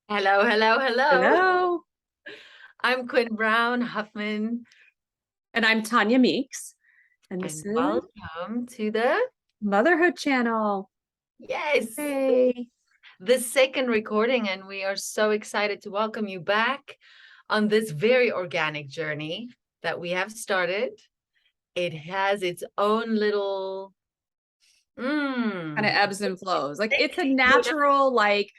Hello, hello, hello. Hello. I'm Quinn Brown Huffman, And I'm Tanya Meeks. And this and is welcome to the Motherhood Channel. yes, Hey. the second recording, and we are so excited to welcome you back on this very organic journey that we have started. It has its own little Kind of ebbs and flows. Like it's a you know, natural, like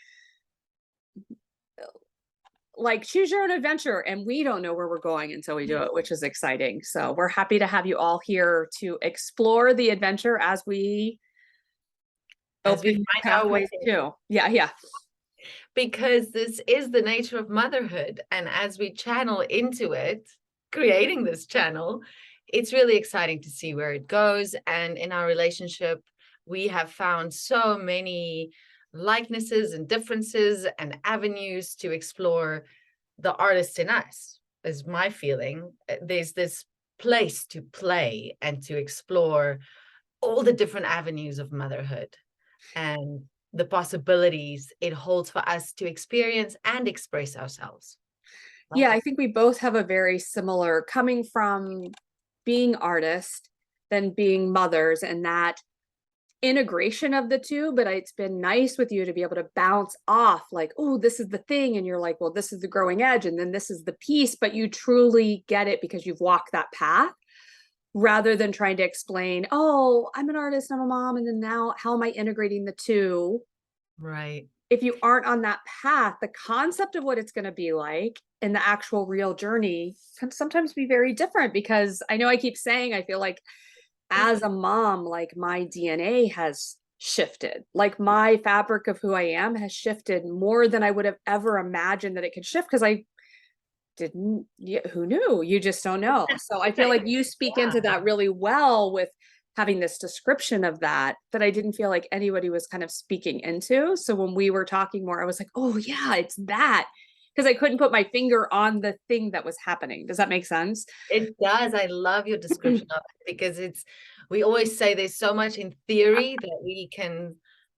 choose your own adventure. And we don't know where we're going until we do it, which is exciting. So we're happy to have you all here to explore the adventure as we as we open find our way, pathways too. Yeah. because this is the nature of motherhood, and as we channel into it, creating this channel, it's really exciting to see where it goes. And in our relationship, we have found so many likenesses and differences and avenues to explore the artist in us, is my feeling. There's this place to play and to explore all the different avenues of motherhood and the possibilities it holds for us to experience and express ourselves. Yeah, I think we both have a very similar coming from being artists, then being mothers, and that integration of the two. But it's been nice with you to be able to bounce off like, oh, this is the thing, and you're like, well, this is the growing edge, and then this is the piece, but you truly get it because you've walked that path rather than trying to explain, oh, I'm an artist, I'm a mom, and then now how am I integrating the two? Right. If you aren't on that path, the concept of what it's going to be like and the actual real journey can sometimes be very different. Because I know I keep saying, I feel like as a mom, like my DNA has shifted, like my fabric of who I am has shifted more than I would have ever imagined that it could shift, because I didn't, who knew? You just don't know. So I feel like you speak into Yeah. that really well with having this description of that I didn't feel like anybody was kind of speaking into. So when we were talking more, I was like, oh yeah, it's that, because I couldn't put my finger on the thing that was happening. Does that make sense? It does. I love your description of it, because we always say there's so much in theory that we can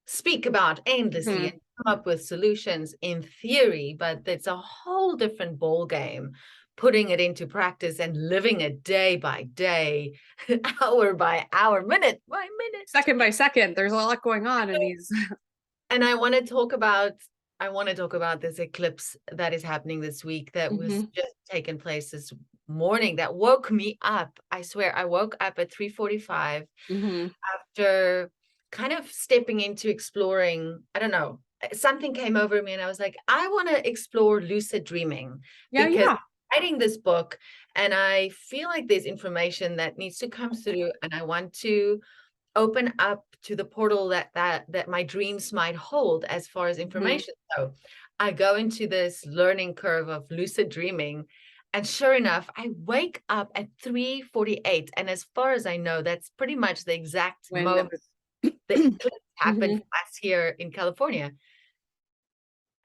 speak about endlessly Mhm. and come up with solutions in theory, but it's a whole different ball game putting it into practice and living it day by day, hour by hour, minute by minute. Second by second, there's a lot going on in these. And I want to talk about this eclipse that is happening this week, that was Mhm. just taken place this morning, that woke me up. I swear I woke up at 3:45 Mhm. after kind of stepping into exploring, I don't know, something came over me and I was like, I want to explore lucid dreaming, because Yeah. I'm writing this book and I feel like there's information that needs to come through, and I want to open up to the portal that my dreams might hold as far as Mhm. information. So I go into this learning curve of lucid dreaming, and sure enough, I wake up at 3:48, and as far as I know, that's pretty much the exact When it moment was. the eclipse happened Mhm. for us here in California.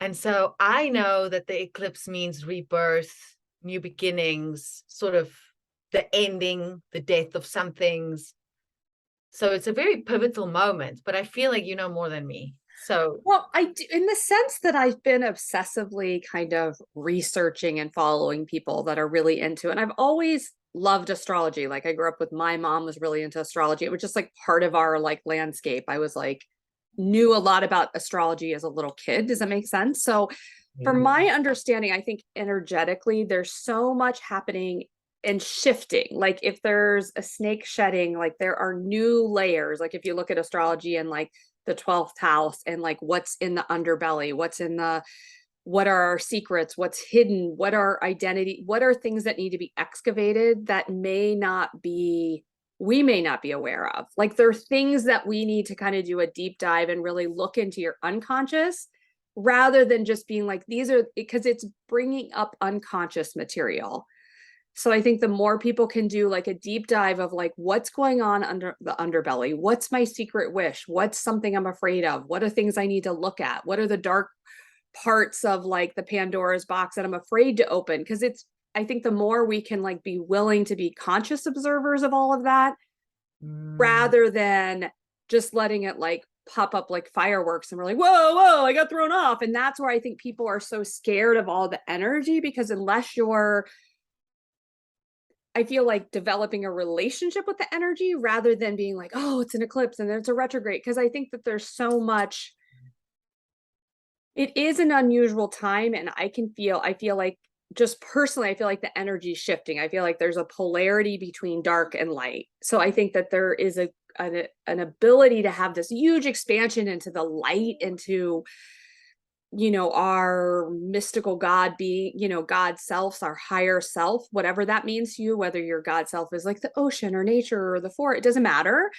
And so I know that the eclipse means rebirth, new beginnings, sort of the ending, the death of some things. So it's a very pivotal moment, but I feel like you know more than me. So Well, I do, in the sense that I've been obsessively kind of researching and following people that are really into it. And I've always loved astrology. Like I grew up with, my mom was really into astrology. It was just like part of our like landscape. I was like, knew a lot about astrology as a little kid. Does that make sense? So from my understanding, I think energetically, there's so much happening and shifting. Like if there's a snake shedding, like there are new layers. Like if you look at astrology and like the 12th house and like what's in the underbelly, what's in the, what are our secrets, what's hidden, what are identity, what are things that need to be excavated that may not be, we may not be aware of. Like there are things that we need to kind of do a deep dive and really look into your unconscious, rather than just being like, these are, because it's bringing up unconscious material. So I think the more people can do like a deep dive of like what's going on under the underbelly, what's my secret wish, what's something I'm afraid of, what are things I need to look at, what are the dark parts of like the Pandora's box that I'm afraid to open. Because it's, I think the more we can like be willing to be conscious observers of all of that, mm, rather than just letting it like pop up like fireworks and we're like, whoa, I got thrown off. And that's where I think people are so scared of all the energy, because unless you're, I feel like, developing a relationship with the energy rather than being like, oh, it's an eclipse and then it's a retrograde. Cause I think that there's so much, it is an unusual time. And I feel like, just personally, I feel like the energy is shifting. I feel like there's a polarity between dark and light. So I think that there is an ability to have this huge expansion into the light, into, you know, our mystical God being, you know, God selves, our higher self, whatever that means to you, whether your God self is like the ocean or nature or the forest, it doesn't matter.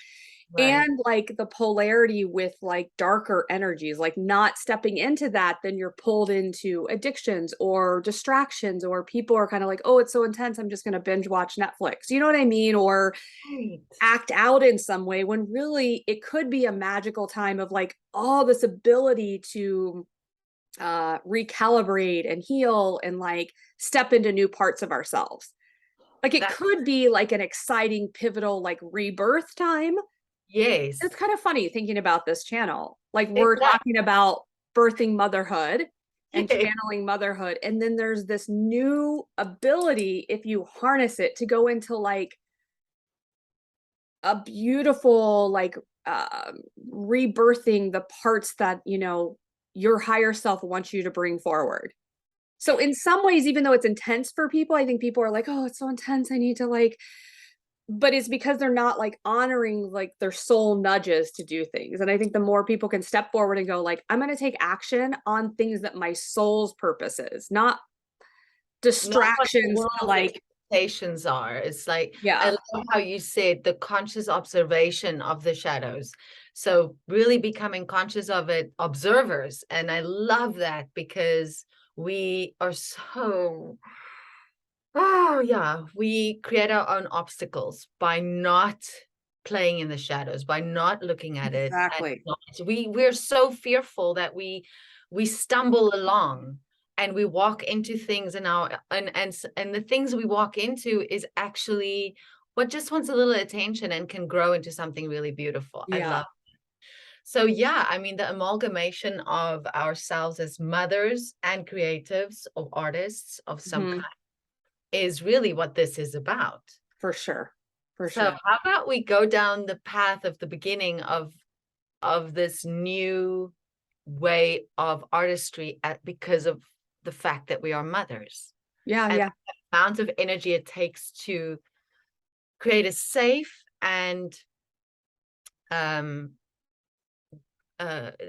Right. And like the polarity with like darker energies, like not stepping into that, then you're pulled into addictions or distractions, or people are kind of like, oh, it's so intense, I'm just going to binge watch Netflix, you know what I mean, or Right. act out in some way, when really it could be a magical time of like all this ability to recalibrate and heal and like step into new parts of ourselves. Like it That, could be like an exciting pivotal like rebirth time. yes. It's kind of funny thinking about this channel. Like we're Exactly. talking about birthing motherhood and Yeah. channeling motherhood. And then there's this new ability, if you harness it, to go into like a beautiful, like rebirthing the parts that, you know, your higher self wants you to bring forward. So in some ways, even though it's intense for people, I think people are like, oh, it's so intense, I need to like, but it's because they're not like honoring like their soul nudges to do things. And I think the more people can step forward and go like, I'm going to take action on things that my soul's purpose is, not Not what the distractions to world's like, expectations are. It's like, I yeah, love how you said the conscious observation of the shadows. So really becoming conscious of it, observers. And I love that because we are so, oh yeah, we create our own obstacles by not playing in the shadows, by not looking at it. And exactly. not, we're so fearful that we stumble along and we walk into things in our and the things we walk into is actually what just wants a little attention and can grow into something really beautiful. I Yeah. love. So yeah, I mean the amalgamation of ourselves as mothers and creatives, of artists of some Mhm. kind, is really what this is about. For sure. For So sure. how about we go down the path of the beginning of this new way of artistry because of the fact that we are mothers Yeah. and Yeah. the amount of energy it takes to create a safe and um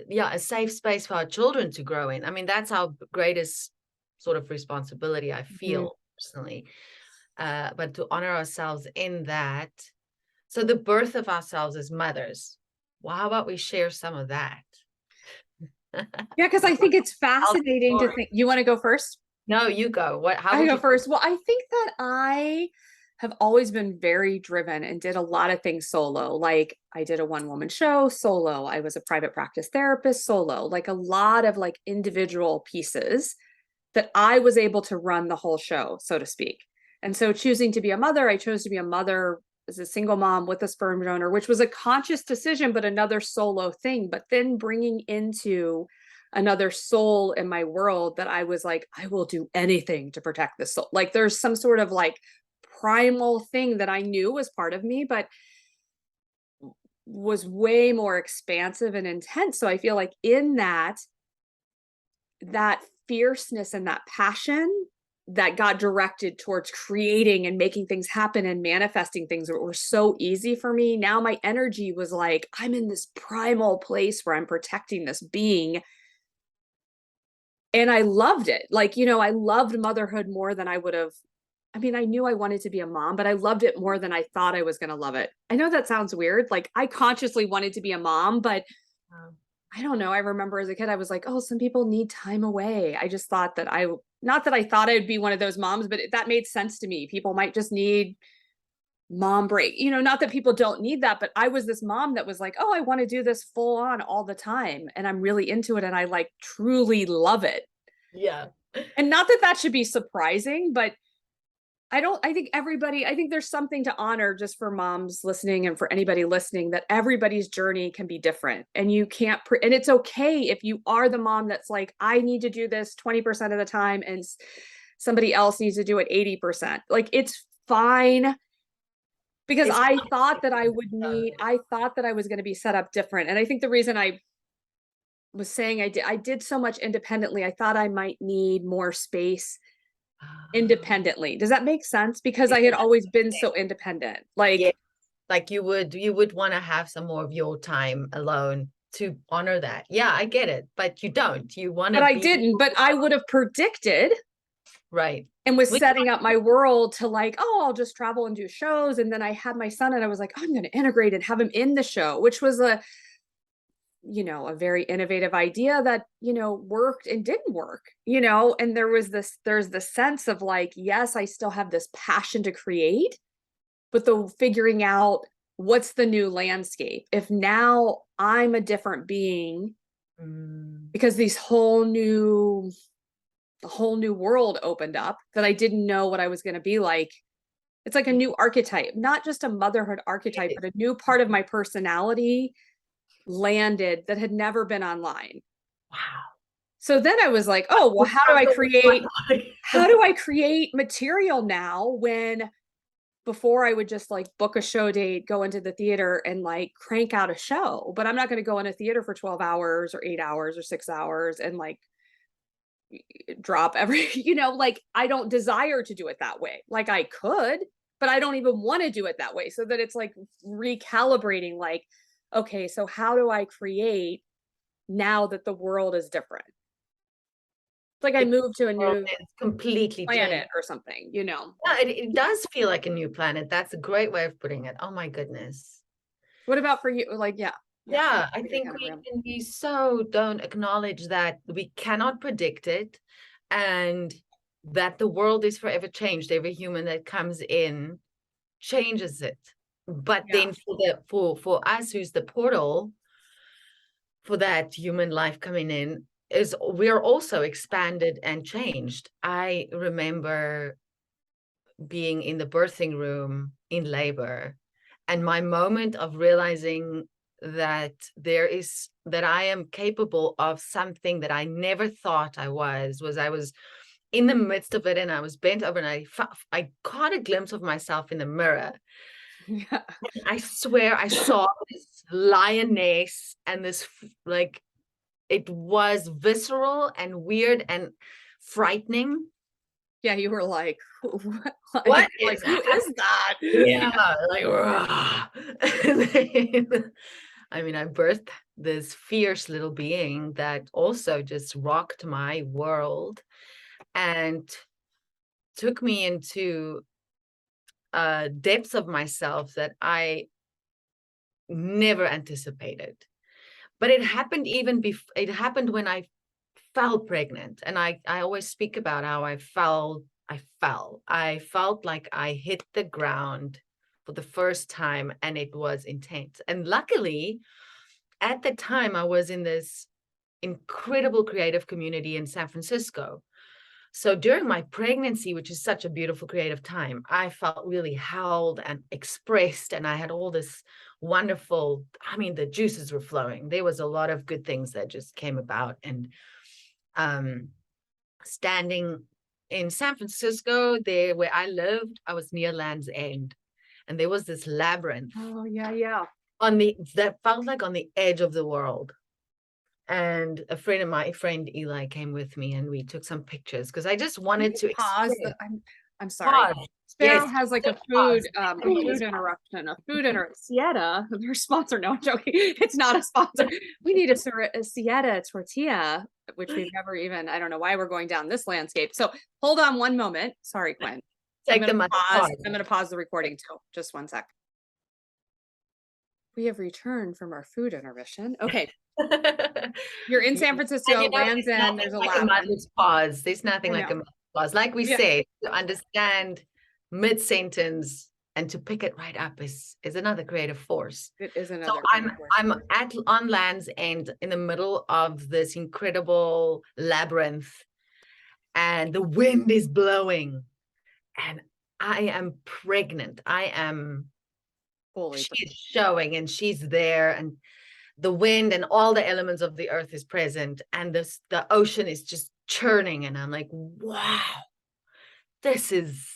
yeah, a safe space for our children to grow in. I mean, that's our greatest sort of responsibility, I Mhm. feel personally. But to honor ourselves in that. So the birth of ourselves as mothers. Well, how about we share some of that? Yeah, because I think it's I'll fascinating to think. You want to go first? No, you go. What, how I would go you? first. Well, I think that I have always been very driven and did a lot of things solo. Like I did a one woman show solo. I was a private practice therapist solo, like a lot of like individual pieces that I was able to run the whole show, so to speak. And so choosing to be a mother, I chose to be a mother as a single mom with a sperm donor, which was a conscious decision, but another solo thing. But then bringing into another soul in my world that I was like, I will do anything to protect this soul. Like there's some sort of like primal thing that I knew was part of me, but was way more expansive and intense. So I feel like in that fierceness and that passion that got directed towards creating and making things happen and manifesting things that were so easy for me. Now my energy was like, I'm in this primal place where I'm protecting this being. And I loved it. Like, you know, I loved motherhood more than I would have. I mean, I knew I wanted to be a mom, but I loved it more than I thought I was going to love it. I know that sounds weird. Like, I consciously wanted to be a mom, but I don't know. I remember as a kid, I was like, oh, some people need time away. I just thought that not that I thought I'd be one of those moms, but that made sense to me. People might just need mom break. You know, not that people don't need that, but I was this mom that was like, oh, I want to do this full on all the time. And I'm really into it. And I like truly love it. Yeah. And not that that should be surprising, but I think there's something to honor just for moms listening and for anybody listening, that everybody's journey can be different, and you can't, and it's okay if you are the mom that's like, I need to do this 20% of the time and somebody else needs to do it 80%. Like, it's fine, because It's I thought that I thought that I was going to be set up different. And I think the reason I was saying I did so much independently, I thought I might need more space independently. Does that make sense? Because I had always been so independent. yeah, Like, like you would want to have some more of your time alone to honor that. Yeah, I get it, but you don't. You want but to I be didn't. But I would have predicted right. and was We, setting up my world to like, oh, I'll just travel and do shows. And then I had my son and I was like, oh, I'm going to integrate and have him in the show, which was a very innovative idea that, worked and didn't work, and there's the sense of like, yes, I still have this passion to create, but the figuring out what's the new landscape. If now I'm a different being because the whole new world opened up that I didn't know what I was going to be like. It's like a new archetype, not just a motherhood archetype, but a new part of my personality landed that had never been online. wow. So then I was like, oh, well, how do I create material now, when before I would just like book a show date, go into the theater and like crank out a show, but I'm not going to go in a theater for 12 hours or 8 hours or 6 hours and like drop every, like, I don't desire to do it that way. Like, I could, but I don't even want to do it that way. So that it's like recalibrating, like, okay, so how do I create now that the world is different? It's like I moved to a new It's completely planet changed. or something. Yeah, it does feel like a new planet. That's a great way of putting it. Oh my goodness. What about for you? Like, yeah. Yeah, I We think kind of we so don't acknowledge that we cannot predict it, and that the world is forever changed. Every human that comes in changes it. But Yeah. then for us, who's the portal for that human life coming in, is we're also expanded and changed. I remember being in the birthing room in labor, and my moment of realizing that I am capable of something that I never thought I was I was in the midst of it, and I was bent over, and I caught a glimpse of myself in the mirror. Yeah. I swear I saw this lioness, and this like, it was visceral and weird and frightening. Yeah. You were like, What like, is who that? is that? Yeah, like, rah. I mean, I birthed this fierce little being that also just rocked my world and took me into depths of myself that I never anticipated. But it happened even before. It happened when I fell pregnant, and I always speak about how I felt like I hit the ground for the first time, and it was intense. And luckily, at the time, I was in this incredible creative community in San Francisco. So during my pregnancy, which is such a beautiful creative time, I felt really held and expressed, and I had all this wonderful, I mean, the juices were flowing. There was a lot of good things that just came about. And um, standing in San Francisco, there where I lived, I was near Land's End, and there was this labyrinth Oh, yeah. Yeah. that felt like on the edge of the world. And my friend Eli came with me, and we took some pictures because I just Can wanted you to pause express. I'm sorry. Pause. Sparrow Yes. has like a Pause. food interruption, Sieta, their sponsor. No, I'm joking. It's not a sponsor. We need a Sieta tortilla, which we've never even, I don't know why we're going down this landscape. So hold on one moment. Sorry, Quinn. Take the pause. I'm going to pause the recording too. Just one sec. We have returned from our food intermission. Okay. You're in San Francisco, Land's End, there's a like a labyrinth. mother's pause. There's nothing like a mother's pause. Like we say, to understand mid-sentence and to pick it right up is another creative force. It is another. So I'm on Land's End in the middle of this incredible labyrinth, and the wind is blowing, and I am pregnant. I am, Fully. she's showing and she's there, and the wind and all the elements of the earth is present, and the ocean is just churning, and I'm like, wow, this is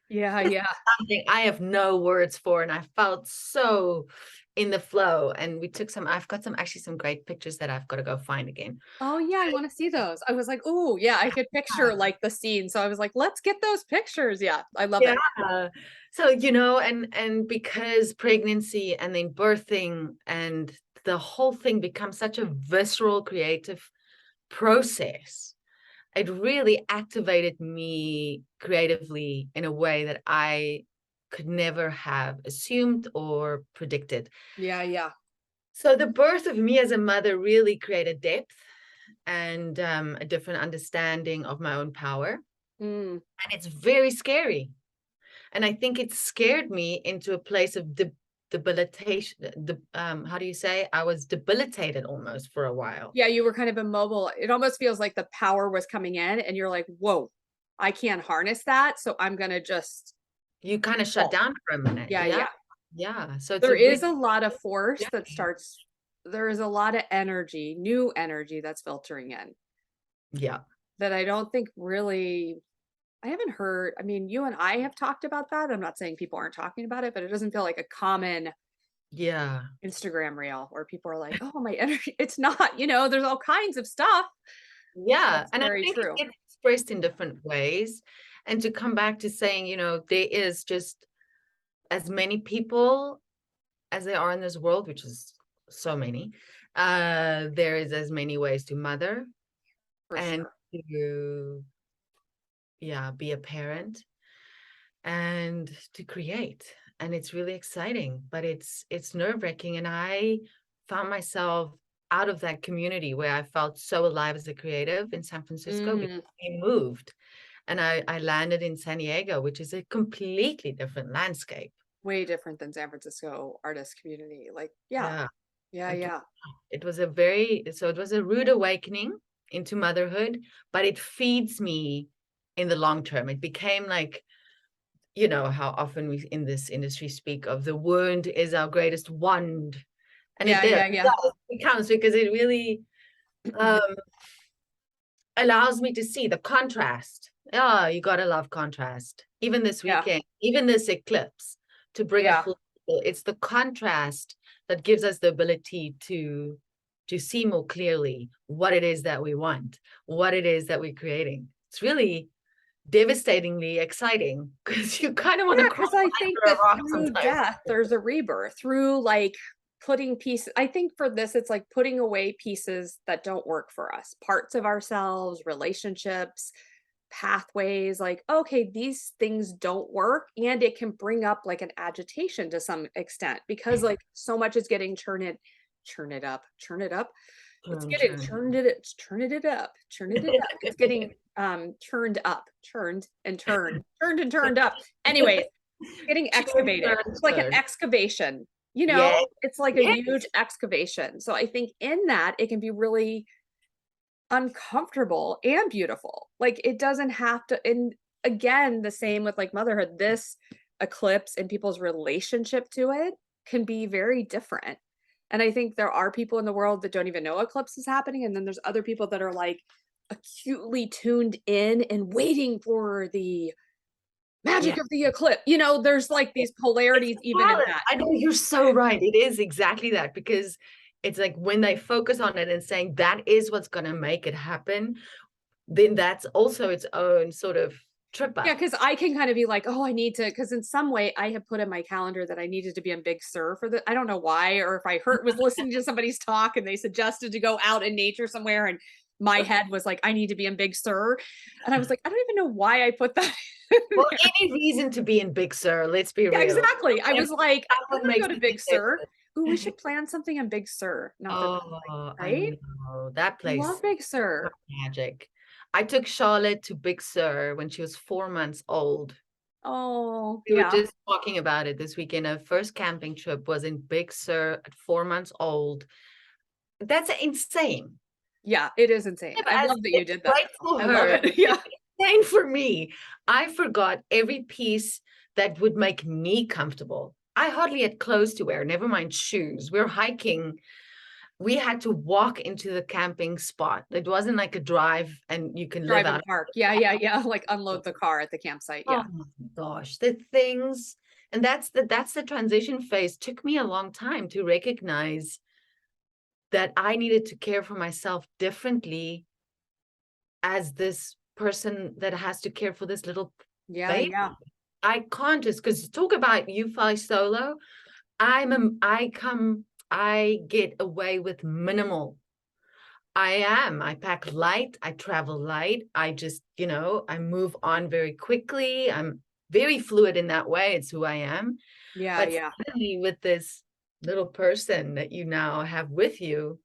Yeah, yeah. something I have no words for. And I felt so in the flow. And we took some, I've got some, actually some great pictures that I've got to go find again. Oh yeah, I want to see those. I was like, oh yeah, I could picture like the scene. So I was like, let's get those pictures. Yeah, I love it. Yeah. So, and because pregnancy and then birthing and the whole thing becomes such a visceral creative process, it really activated me creatively in a way that I could never have assumed or predicted. Yeah, yeah. So the birth of me as a mother really created depth and a different understanding of my own power. Mm. And it's very scary. And I think it scared me into a place of debilitation. How do you say? I was debilitated almost for a while. Yeah, you were kind of immobile. It almost feels like the power was coming in and you're like, whoa, I can't harness that. So I'm gonna just You kind of shut oh, down for a minute. yeah, Yeah. yeah. Yeah. So it's There a really is a lot of force that journey. starts, there is a lot of energy, new energy that's filtering in Yeah. that I don't think really I haven't heard. I mean, you and I have talked about that. I'm not saying people aren't talking about it, but it doesn't feel like a common Yeah. Instagram reel where people are like, "Oh, my energy." It's not, there's all kinds of stuff. Yeah. That's And I very think it true. gets expressed in different ways. And to come back to saying, there is just as many people as there are in this world, which is so many, there is as many ways to mother For and sure. to, yeah, be a parent and to create. And it's really exciting, but it's nerve-wracking. And I found myself out of that community where I felt so alive as a creative in San Francisco because Mm, I moved and I landed in San Diego, which is a completely different landscape. way different than San Francisco artist community. Like, yeah, Yeah. yeah, It, yeah. it was a rude awakening into motherhood, but it feeds me in the long term. It became like, how often we in this industry speak of the wound is our greatest wand. And it Yeah, did. yeah, yeah. It counts because it really um, allows me to see the contrast. Oh, you gotta love contrast. Even this Yeah, weekend, even this eclipse, to bring it yeah. full circle, it's the contrast that gives us the ability to see more clearly what it is that we want, what it is that we're creating. It's really devastatingly exciting because you kind of want to Yeah, crawl because I think under a that rock through sometimes. death, there's a rebirth. Through like putting pieces, I think for this, it's like putting away pieces that don't work for us, parts of ourselves, relationships, pathways. Like, okay, these things don't work. And it can bring up like an agitation to some extent because like so much is getting churn it up, churn it up. It's Turn, getting turn. churn it up, churn it up. It's getting churned up, churned and turned up. Anyways, getting Turn, excavated. turn, It's like an turn. excavation, Yes, it's like a yes. huge excavation. So I think in that it can be really uncomfortable and beautiful. Like it doesn't have to, and again, the same with like motherhood, this eclipse and people's relationship to it can be very different. And I think there are people in the world that don't even know eclipse is happening. And then there's other people that are like acutely tuned in and waiting for the magic Yeah. of the eclipse. There's like these It's polarities a even in balance. that. I know you're so right. It is exactly that because it's like when they focus on it and saying that is what's going to make it happen, then that's also its own sort of trip Yeah, up. because I can kind of be like, oh, I need to, because in some way I have put in my calendar that I needed to be in Big Sur for the, I don't know why, or if I was listening to somebody's talk and they suggested to go out in nature somewhere, and my head was like, I need to be in Big Sur. And I was like, I don't even know why I put that in Well, there. any reason to be in Big Sur, let's be Yeah, real. exactly. I If was like, I someone want to makes go to it Big Sur. Ooh, we different. should plan something in Big Sur. Not that that's like, Oh, I right? know. That I love place, Big Sur. magic. I took Charlotte to Big Sur when she was 4 months old. Oh, We were yeah. just talking about it this weekend. Our first camping trip was in Big Sur at 4 months old. That's insane. Yeah, it is insane. I As love that you it's did that great though. for I love her, it. it's Yeah. insane for me. I forgot every piece that would make me comfortable. I hardly had clothes to wear, never mind shoes. We're hiking. We had to walk into the camping spot. It wasn't like a drive and you can live Drive and out. park. Yeah. Like unload the car at the campsite. Oh Yeah. my gosh, the things, and that's the transition phase. Took me a long time to recognize that I needed to care for myself differently as this person that has to care for this little Yeah. baby. Yeah. I can't just, because talk about you fly solo. I get away with minimal. I pack light, I travel light. I just, I move on very quickly. I'm very fluid in that way. It's who I am. Yeah. But Yeah. suddenly with this little person that you now have with you,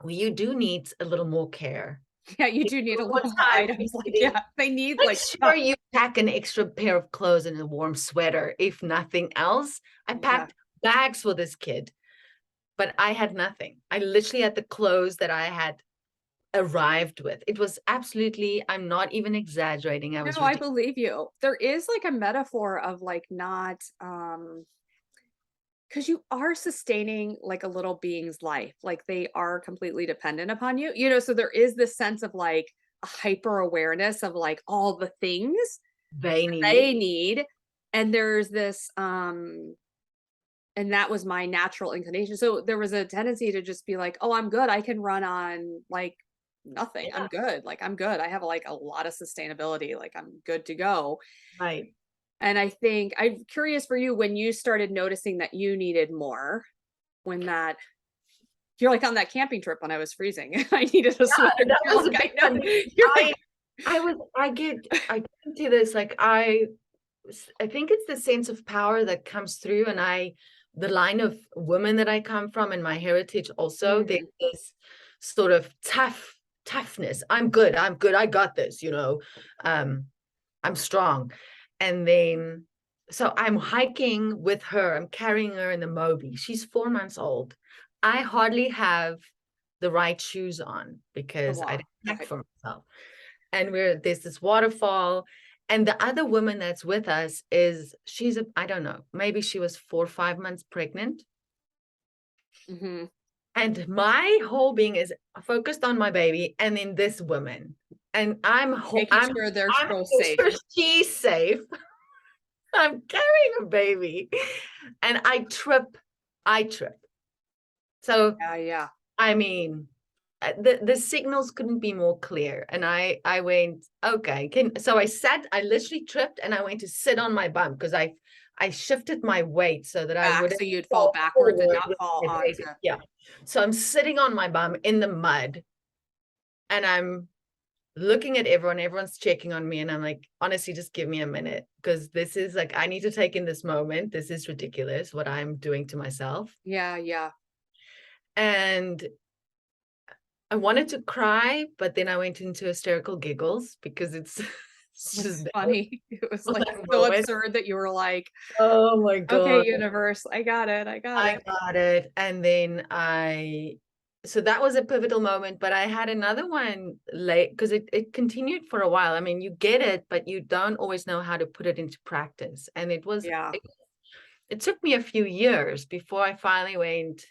well, you do need a little more care. Yeah. You You do need need a more little more time. items. Like, yeah, they need Make like sure stuff. you pack an extra pair of clothes and a warm sweater, if nothing else. I Yeah. packed bags for this kid, but I had nothing. I literally had the clothes that I had arrived with. It was absolutely, I'm not even exaggerating. I No, was I ridiculous. believe you. There is like a metaphor of like not because you are sustaining like a little being's life. Like they are completely dependent upon you. So there is this sense of like a hyper awareness of like all the things They need. they need. And there's this and that was my natural inclination. So there was a tendency to just be like, "Oh, I'm good. I can run on like nothing. I'm Yeah, good. Like I'm good. I have like a lot of sustainability. Like I'm good to go." right. And I think I'm curious for you when you started noticing that you needed more, when that you're like on that camping trip when I was freezing. I needed a sweater. That You're was a like, big I know. one. You're I like, I get to this, like I think it's the sense of power that comes through, and the line of women that I come from and my heritage also, there's mm, this sort of toughness. I'm good. I'm good. I got this, I'm strong. And then so I'm hiking with her. I'm carrying her in the Moby. She's 4 months old. I hardly have the right shoes on to because I walk. didn't pack Right. for myself. And there's this waterfall. And the other woman that's with us I don't know, maybe she was 4 or 5 months pregnant. Hmm. And my whole being is focused on my baby and then this woman. And Making sure they're I'm both making safe. sure she's safe. I'm carrying a baby. And I trip. So Yeah. Yeah. I mean, the signals couldn't be more clear, and I went, okay, so I literally tripped and I went to sit on my bum because I shifted my weight so that I Back wouldn't so you'd fall fall backwards and forward not with fall my onto. baby. Yeah, so I'm sitting on my bum in the mud and I'm looking at everyone's checking on me, and I'm like, honestly, just give me a minute, because this is like, I need to take in this moment. This is ridiculous what I'm doing to myself. Yeah. Yeah. And I wanted to cry, but then I went into hysterical giggles because it's It's just that funny. It was like that so moment. absurd that you were like, Oh my okay, God, universe, I got it. I got I it. got it. And then so that was a pivotal moment, but I had another one late because it continued for a while. I mean, you get it, but you don't always know how to put it into practice. And Yeah. it took me a few years before I finally went,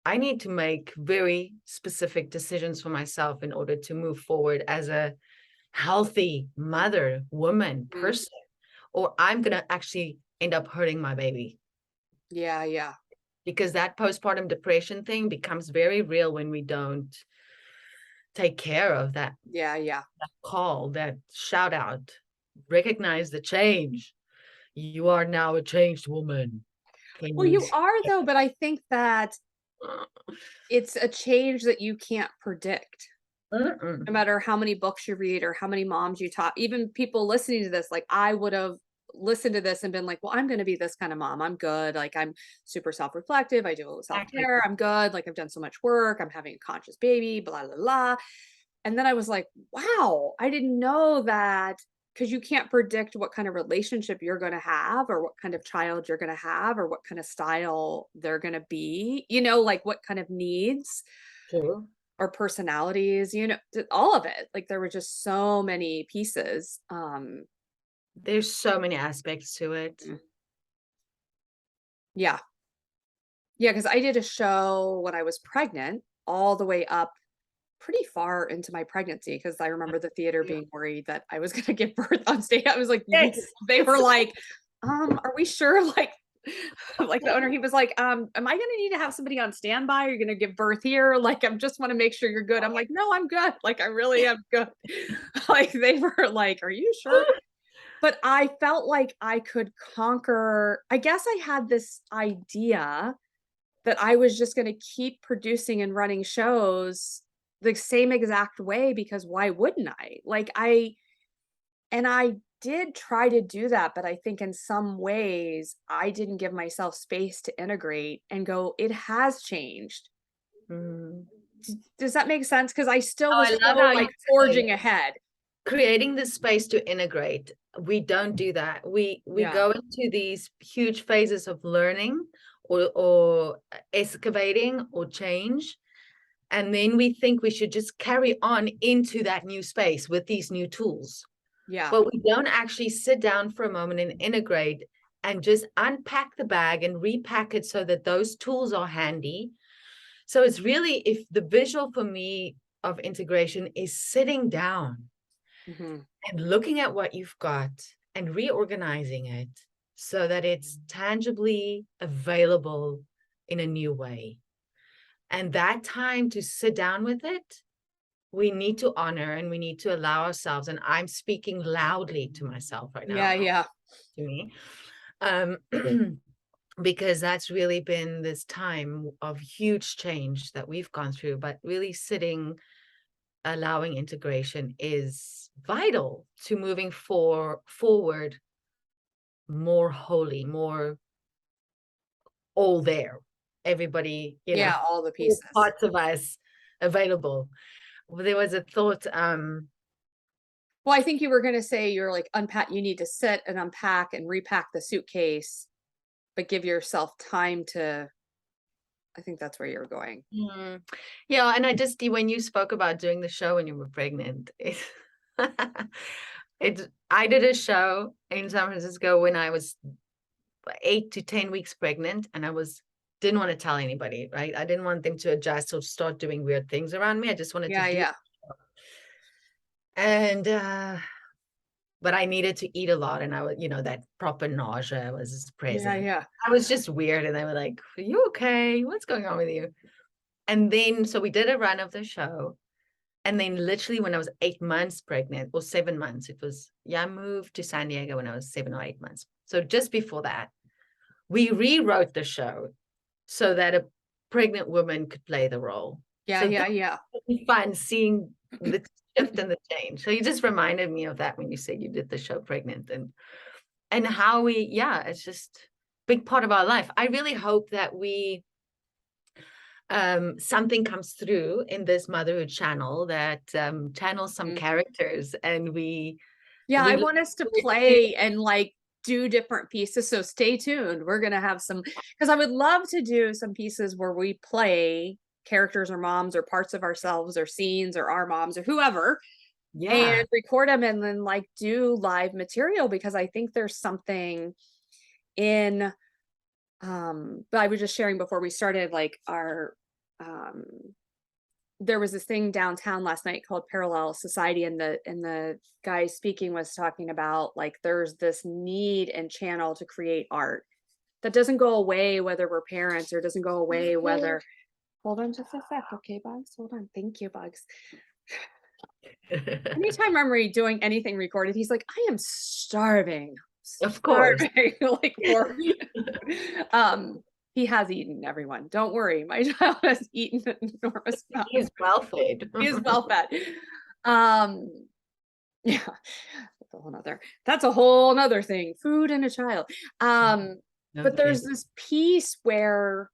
I need to make very specific decisions for myself in order to move forward as a healthy mother, woman, Mm. person, or I'm going to actually end up hurting my baby, Yeah. Yeah. because that postpartum depression thing becomes very real when we don't take care of that Yeah. Yeah. call, that shout out, recognize the change. You are now a changed woman. Can Well, you? you are though, but I think that it's a change that you can't predict. No Mm-mm. matter how many books you read or how many moms you taught, even people listening to this, like I would have listened to this and been like, well, I'm going to be this kind of mom. I'm good. Like I'm super self-reflective. I do Exactly. self-care. I'm good. Like I've done so much work. I'm having a conscious baby, blah, blah, blah. And then I was like, wow, I didn't know that, because you can't predict what kind of relationship you're going to have or what kind of child you're going to have or what kind of style they're going to be, like what kind of needs True. or personalities, all of it. Like there were just so many pieces There's so many aspects to it. Mm. Yeah. Yeah, because I did a show when I was pregnant all the way up pretty far into my pregnancy, because I remember the theater Yeah. being worried that I was gonna give birth on stage. I was like, "We," Yes. they were like, are we sure?" Like the owner, he was like, am I gonna need to have somebody on standby? Are you gonna give birth here? Like, I just wanna make sure you're good." I'm like, "No, I'm good. Like, I really am good." Like, they were like, "Are you sure?" But I felt like I could conquer, I guess I had this idea that I was just gonna keep producing and running shows the same exact way, because why wouldn't I? I did try to do that, but I think in some ways I didn't give myself space to integrate and go, "It has changed." Mm. Does that make sense? Because I still Oh, I was love so, how you like, say forging it. ahead. Creating the space to integrate. We don't do that. We Yeah. go into these huge phases of learning or excavating or change, and then we think we should just carry on into that new space with these new tools. Yeah. But we don't actually sit down for a moment and integrate and just unpack the bag and repack it so that those tools are handy. So it's really, if the visual for me of integration is sitting down Mhm. and looking at what you've got and reorganizing it so that it's tangibly available in a new way. And that time to sit down with it, we need to honor and we need to allow ourselves. And I'm speaking loudly to myself right Yeah, now, yeah. to me, um, because that's really been this time of huge change that we've gone through. But really sitting, allowing integration is vital to moving forward more wholly, more all there. Everybody, Yeah, all the all pieces. parts of us available. Well, there was a thought, Well, I think you were gonna say you're like, unpack, you need to sit and unpack and repack the suitcase, but give yourself time to, I think that's where you're going. mm, yeah, and I just, when you spoke about doing the show when you were pregnant, I did a show in San Francisco when I was 8 to 10 weeks pregnant, and didn't want to tell anybody, right? I didn't want them to adjust or start doing weird things around me. I just wanted to Yeah, do, yeah. and but I needed to eat a lot, and I was, that proper nausea was Yeah, present. yeah. I was just weird, and they were like, "Are you okay? What's going on with you?" And then, so we did a run of the show, and then literally when I was 8 months pregnant, or 7 months, I moved to San Diego when I was 7 or 8 months. So just before that, we rewrote the show so that a pregnant woman could play the role. Yeah, So yeah, that yeah. was fun seeing the shift and the change. So you just reminded me of that when you said you did the show pregnant, and how it's just big part of our life. I really hope that something comes through in this motherhood channel that channels some Mm. characters, and Yeah, I we want us to look forward to. play and, like, do different pieces, so stay tuned. We're gonna have some, because I would love to do some pieces where we play characters or moms or parts of ourselves or scenes or our moms or whoever, Yeah. and record them and then, like, do live material, because I think there's something in, but I was just sharing before we started, like, um there was this thing downtown last night called Parallel Society, and the guy speaking was talking about, like, there's this need and channel to create art that doesn't go away whether we're parents, or doesn't go away whether, hold on just a sec, okay, Bugs, hold on, thank you, Bugs. Anytime I'm doing anything recorded, he's like, "I am starving, Of course. starving," like, for um, he has eaten, everyone. Don't worry, my child has eaten an enormous amount. He's well fed. He is well fed. Um, yeah, that's a whole nother thing. Food and a child. Um, but Okay. there's this piece where,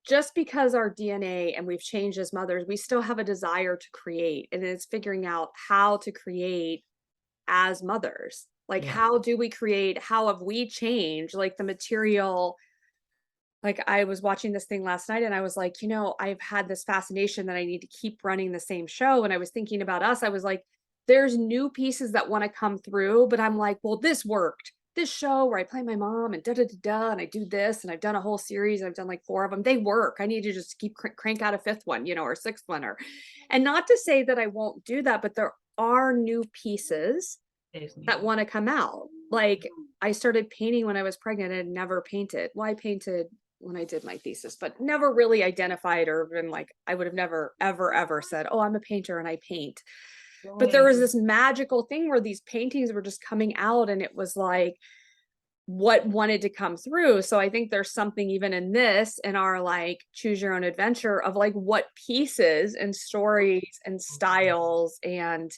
just because our DNA and we've changed as mothers, we still have a desire to create, and it's figuring out how to create as mothers. Like, Yeah. how do we create? How have we changed? Like, the material. Like, I was watching this thing last night and I was like, I've had this fascination that I need to keep running the same show. And I was thinking about us. I was like, there's new pieces that want to come through, but I'm like, well, this worked. This show where I play my mom and da da da da, and I do this, and I've done a whole series. I've done like 4 of them. They work. I need to just keep crank out a 5th one, or 6th one, and not to say that I won't do that, but there are new pieces that want to come out. Like I started painting when I was pregnant and never painted. Well, I painted when I did my thesis, but never really identified or been like, I would have never, ever, ever said, oh, I'm a painter and I paint. But there was this magical thing where these paintings were just coming out, and it was like what wanted to come through. So I think there's something even in this, in our like choose your own adventure, of like what pieces and stories and styles, and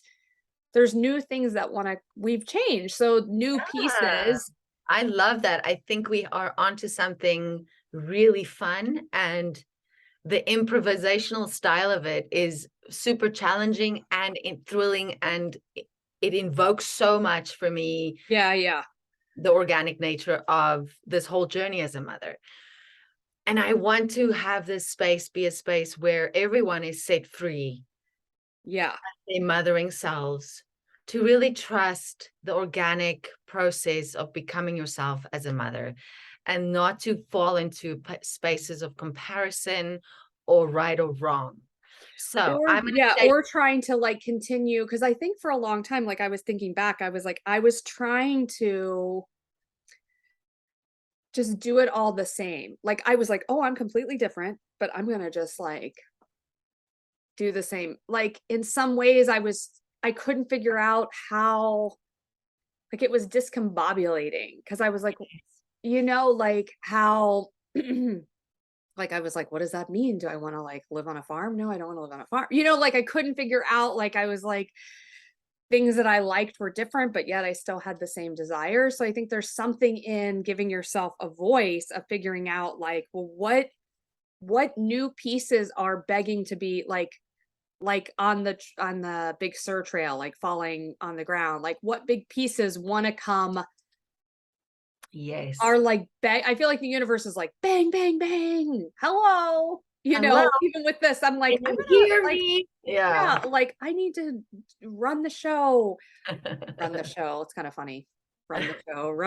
there's new things that we've changed. So new pieces. I love that. I think we are onto something really fun, and the improvisational style of it is super challenging and thrilling, and it invokes so much for me. Yeah. The organic nature of this whole journey as a mother. And I want to have this space be a space where everyone is set free. Yeah. Their mothering selves, to really trust the organic process of becoming yourself as a mother, and not to fall into spaces of comparison or right or wrong. So or trying to like continue, because I think for a long time, like I was thinking back, I was like, I was trying to just do it all the same. Like I was like, oh, I'm completely different, but I'm gonna just like do the same. Like in some ways I couldn't figure out how, like it was discombobulating, because I was like, like how like I was like, what does that mean? Do I want to like live on a farm? No, I don't want to live on a farm. Like I couldn't figure out, like I was like, things that I liked were different, but yet I still had the same desires. So I think there's something in giving yourself a voice of figuring out like, well, what new pieces are begging to be like on the Big Sur trail, like falling on the ground, like what big pieces want to come. Yes. Are like bang. I feel like the universe is like bang, bang, bang. Hello. Hello. Even with this, I'm like, I'm gonna hear like, me. yeah, like I need to run the show. Run the show. It's kind of funny. Run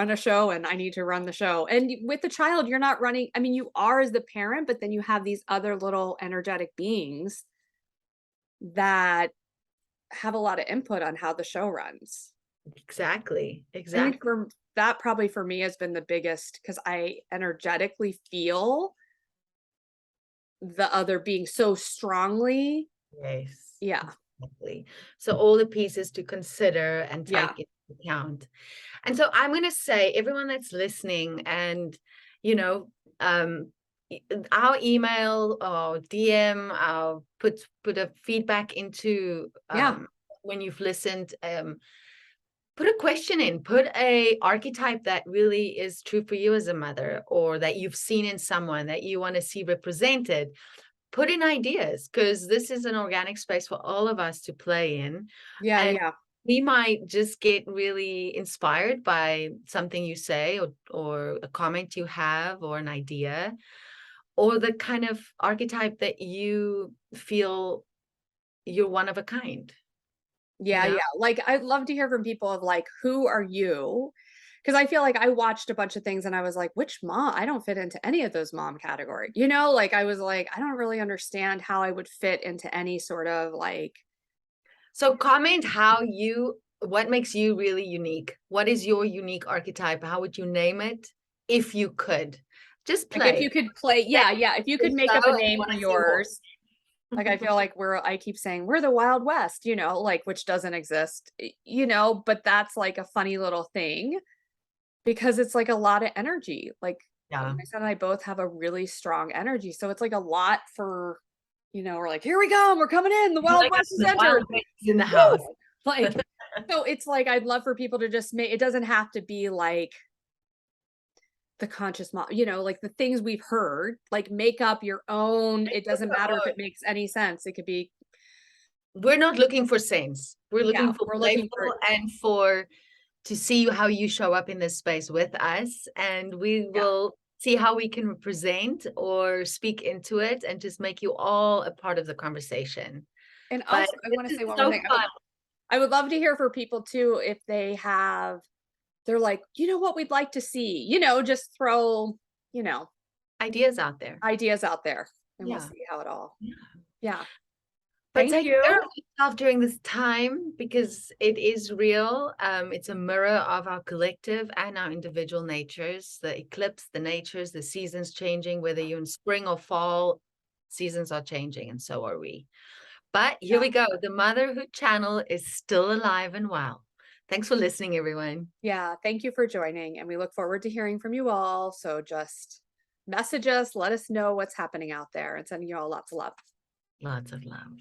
a show, and I need to run the show. And with the child, you're not running. I mean, you are as the parent, but then you have these other little energetic beings that have a lot of input on how the show runs. Exactly. I think Exactly. that probably for me has been the biggest, because I energetically feel the other being so strongly. Yes. Yeah. Exactly. So all the pieces to consider and Yeah. take into account. And so I'm going to say, everyone that's listening, and um our email or DM, I'll put a feedback into Yeah. when you've listened, put a question in, put a archetype that really is true for you as a mother, or that you've seen in someone that you want to see represented. Put in ideas, because this is an organic space for all of us to play in. Yeah. And Yeah. we might just get really inspired by something you say, or a comment you have, or an idea, or the kind of archetype that you feel you're one of a kind. Yeah, yeah. Like I'd love to hear from people of like, who are you? Because I feel like I watched a bunch of things and I was like, which mom? I don't fit into any of those mom category. Like I was like, I don't really understand how I would fit into any sort of like. So comment what makes you really unique? What is your unique archetype? How would you name it if you could? Just Like if play. you could play, yeah. If you could make up a name for yours. Like I feel like I keep saying we're the Wild West, like which doesn't exist, but that's like a funny little thing, because it's like a lot of energy. Like Yeah. my son and I both have a really strong energy. So it's like a lot for, we're like, here we come, we're coming in, the Wild West is entered. In the house. Like, so it's like, I'd love for people to just it doesn't have to be like the conscious mom, like the things we've heard, like make up your own. It doesn't matter if it makes any sense. It could be. We're not looking for saints. We're looking for We're playful looking for and to see how you show up in this space with us, and we will see how we can represent or speak into it and just make you all a part of the conversation. And also, I want to say one more thing. I would love to hear for people too if they're like, you know what we'd like to see, just throw, you know, Ideas out there. ideas out there and we'll Yeah. see how it all. Yeah. Yeah. But Thank take care you. of yourself during this time because it is real. It's a mirror of our collective and our individual natures. The eclipse, the natures, the seasons changing, whether you're in spring or fall, seasons are changing, and so are we. But here Yeah. we go. The Motherhood channel is still alive and well. Thanks for listening, everyone. Yeah. Thank you for joining. And we look forward to hearing from you all. So just message us, let us know what's happening out there, and sending you all lots of love. Lots of love.